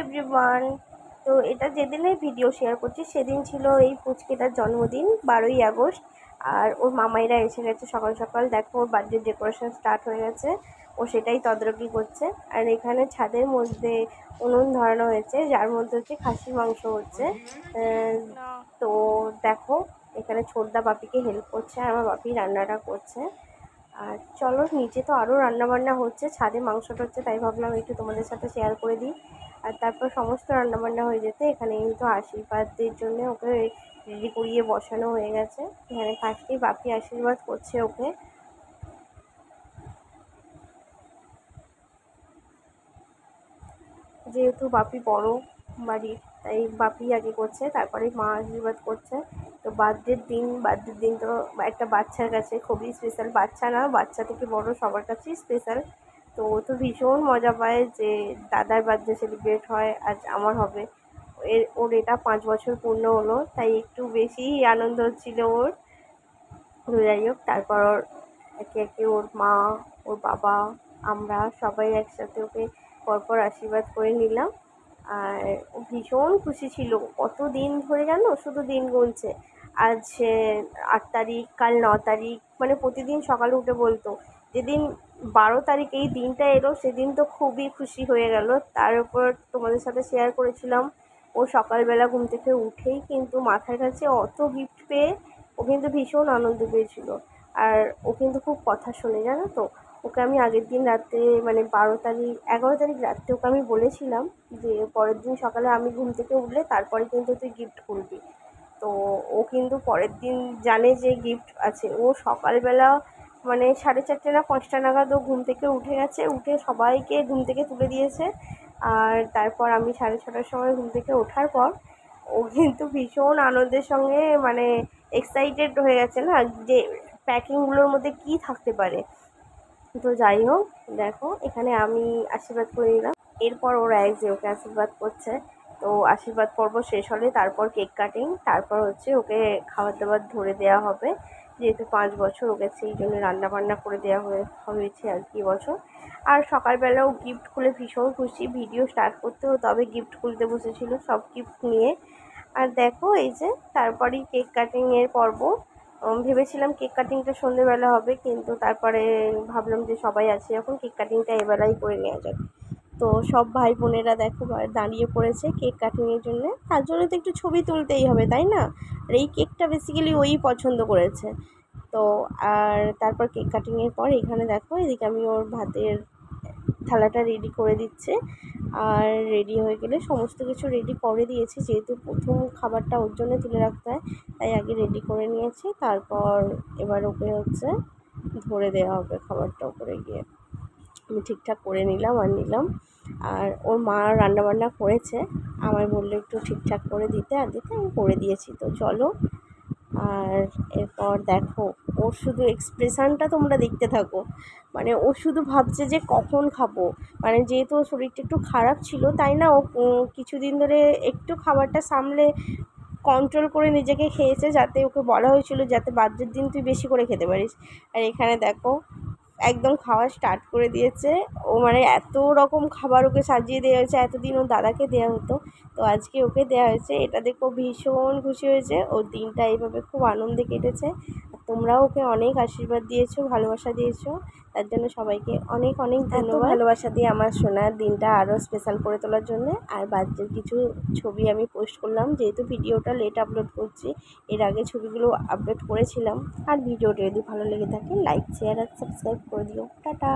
Everyone, তো এটা যেদিনে ভিডিও শেয়ার করছি সেদিন ছিল এই পুচকিটার জন্মদিন 12ই আগস্ট। আর ওর মামাইরা এসে গেছে সকাল সকাল। দেখো ওর বার্থডে ডেকোরেশন স্টার্ট হয়ে গেছে, ও সেটাই তদারকি করছে। আর এখানে ছাদের মধ্যে উনুন ধরানো হয়েছে, যার মধ্যে হচ্ছে খাসির মাংস হচ্ছে। তো দেখো এখানে ছোটদা বাপিকে হেল্প করছে আর আমার বাপি রান্নাটা করছে। আর চলো, নিচে তো আরও রান্নাবান্না হচ্ছে, ছাদে মাংসটা হচ্ছে, তাই ভাবলাম একটু তোমাদের সাথে শেয়ার করে দিই। আর তারপর সমস্ত রান্নাবান্না হয়ে যেতে এখানে কিন্তু আশীর্বাদের জন্য ওকে রেডি করিয়ে বসানো হয়ে গেছে। এখানে ফার্স্টেই বাপি আশীর্বাদ করছে ওকে, যেহেতু বাপি বড় বাড়ির, তাই বাপি আগে করছে, তারপরে মা আশীর্বাদ করছে। তো বার্থডের দিন তো একটা বাচ্চার কাছে খুবই স্পেশাল, বাচ্চা না বাচ্চা থেকে বড় সবার কাছেই স্পেশাল। তো ও তো ভীষণ মজা পায় যে দাদার বার্থডে সেলিব্রেট হয়, আজ আমার হবে। ওর এটা 5 বছর পূর্ণ হলো, তাই একটু বেশিই আনন্দ হচ্ছিল ওর। তো যাই হোক, তারপর ওর একে একে ওর মা, ওর বাবা, আমরা সবাই একসাথে ওকে পরপর আশীর্বাদ করে নিলাম। আর ও ভীষণ খুশি ছিল, কত দিন ধরে জানো শুধু দিন গুনছে। আজ 8 তারিখ, কাল 9 তারিখ, মানে প্রতিদিন সকালে উঠে বলতো যেদিন 12 তারিখ এই দিনটা এলো সেদিন তো খুবই খুশি হয়ে গেল। তার উপর তোমাদের সাথে শেয়ার করেছিলাম ও সকালবেলা ঘুম থেকে উঠেই কিন্তু মাথার কাছে অত গিফট পেয়ে ও কিন্তু ভীষণ আনন্দ পেয়েছিল। আর ও কিন্তু খুব কথা শোনে জানো তো। ওকে আমি আগের দিন রাতে, মানে 12 তারিখ 11 তারিখ রাত্রে ওকে আমি বলেছিলাম যে পরের দিন সকালে আমি ঘুম থেকে উঠলে তারপরে কিন্তু তুই গিফট খুলবি। তো ও কিন্তু পরের দিন জানে যে গিফট আছে। ও সকালবেলা মানে 4:30 না 5টা নাগাদ ও ঘুম থেকে উঠে গেছে, উঠে সবাইকে ঘুম থেকে তুলে দিয়েছে। আর তারপর আমি 6:30টার সময় ঘুম থেকে ওঠার পর ও কিন্তু ভীষণ আনন্দের সঙ্গে, মানে এক্সাইটেড হয়ে গেছে না, যে প্যাকিংগুলোর মধ্যে কী থাকতে পারে। তো যাই হোক, দেখো এখানে আমি আশীর্বাদ করে নিলাম, এরপর ওরা এক যে ওকে আশীর্বাদ করছে। তো আশীর্বাদ পর্ব শেষ হলে তারপর কেক কাটিং, তারপর হচ্ছে ওকে খাবার দাবার ধরে দেওয়া হবে। যেহেতু 5 বছর ওকে সেই জন্য রান্নাবান্না করে দেওয়া হয়েছে আর কি বছর। আর সকালবেলাও গিফট খুলে ভীষণ খুশি, ভিডিও স্টার্ট করতেও তবে গিফট খুলতে বসেছিল সব গিফট নিয়ে। আর দেখো এই যে তারপরেই কেক কাটিংয়ের পর্ব। ভেবেছিলাম কেক কাটিংটা সন্ধেবেলা হবে, কিন্তু তারপরে ভাবলাম যে সবাই আছে যখন কেক কাটিংটা এবেলাই করে নেওয়া যাক। তো সব ভাই বোনেরা দেখো দাঁড়িয়ে পড়েছে কেক কাটিংয়ের জন্য, তার জন্য তো একটু ছবি তুলতেই হবে তাই না। আর এই কেকটা বেসিক্যালি ওই পছন্দ করেছে। তো আর তারপর কেক কাটিংয়ের পর এখানে দেখো এদিকে আমি ওর ভাতের থালাটা রেডি করে দিচ্ছে। আর রেডি হয়ে গেলে সমস্ত কিছু রেডি করে দিয়েছি, যেহেতু প্রথম খাবারটা ওর জন্য তুলে রাখতে হয় তাই আগে রেডি করে নিয়েছি। তারপর এবার ওকে হচ্ছে ধরে দেওয়া হবে খাবারটা ওপরে গিয়ে। আমি ঠিকঠাক করে নিলাম আর নিলাম। আর ওর মা রান্নাবান্না করেছে, আমায় বললো একটু ঠিকঠাক করে দিতে, আর দিতে আমি করে দিয়েছি। তো চলো, আর এরপর দেখো ওর শুধু এক্সপ্রেশানটা তোমরা দেখতে থাকো। মানে ও শুধু ভাবছে যে কখন খাবো। মানে যেহেতু ওর শরীরটা একটু খারাপ ছিল তাই না, ও কিছুদিন ধরে একটু খাবারটা সামলে কন্ট্রোল করে নিজেকে খেয়েছে, যাতে ওকে বলা হয়েছিল যাতে বার্থডের দিন তুই বেশি করে খেতে পারিস। আর এখানে দেখো একদম খাওয়া স্টার্ট করে দিয়েছে ও, মানে এত রকম খাবার ওকে সাজিয়ে দেওয়া হয়েছে, এতদিন ওর দাদাকে দেওয়া হতো, তো আজকে ওকে দেওয়া হয়েছে। এটা দেখো ভীষণ খুশি হয়েছে, ওর দিনটা এইভাবে খুব আনন্দে কেটেছে। তোমরাও ওকে অনেক আশীর্বাদ দিয়েছো, ভালোবাসা দিয়েছো, তার জন্য সবাইকে অনেক অনেক ধন্যবাদ। ভালোবাসা দিয়ে আমার সোনার দিনটা আরও স্পেশাল করে তোলার জন্য। আর বার্থডের কিছু ছবি আমি পোস্ট করলাম, যেহেতু ভিডিওটা লেট আপলোড করছি, এর আগে ছবিগুলো আপলোড করেছিলাম। আর ভিডিওটা যদি ভালো লেগে থাকে লাইক শেয়ার আর সাবস্ক্রাইব করে দিও। টাটা।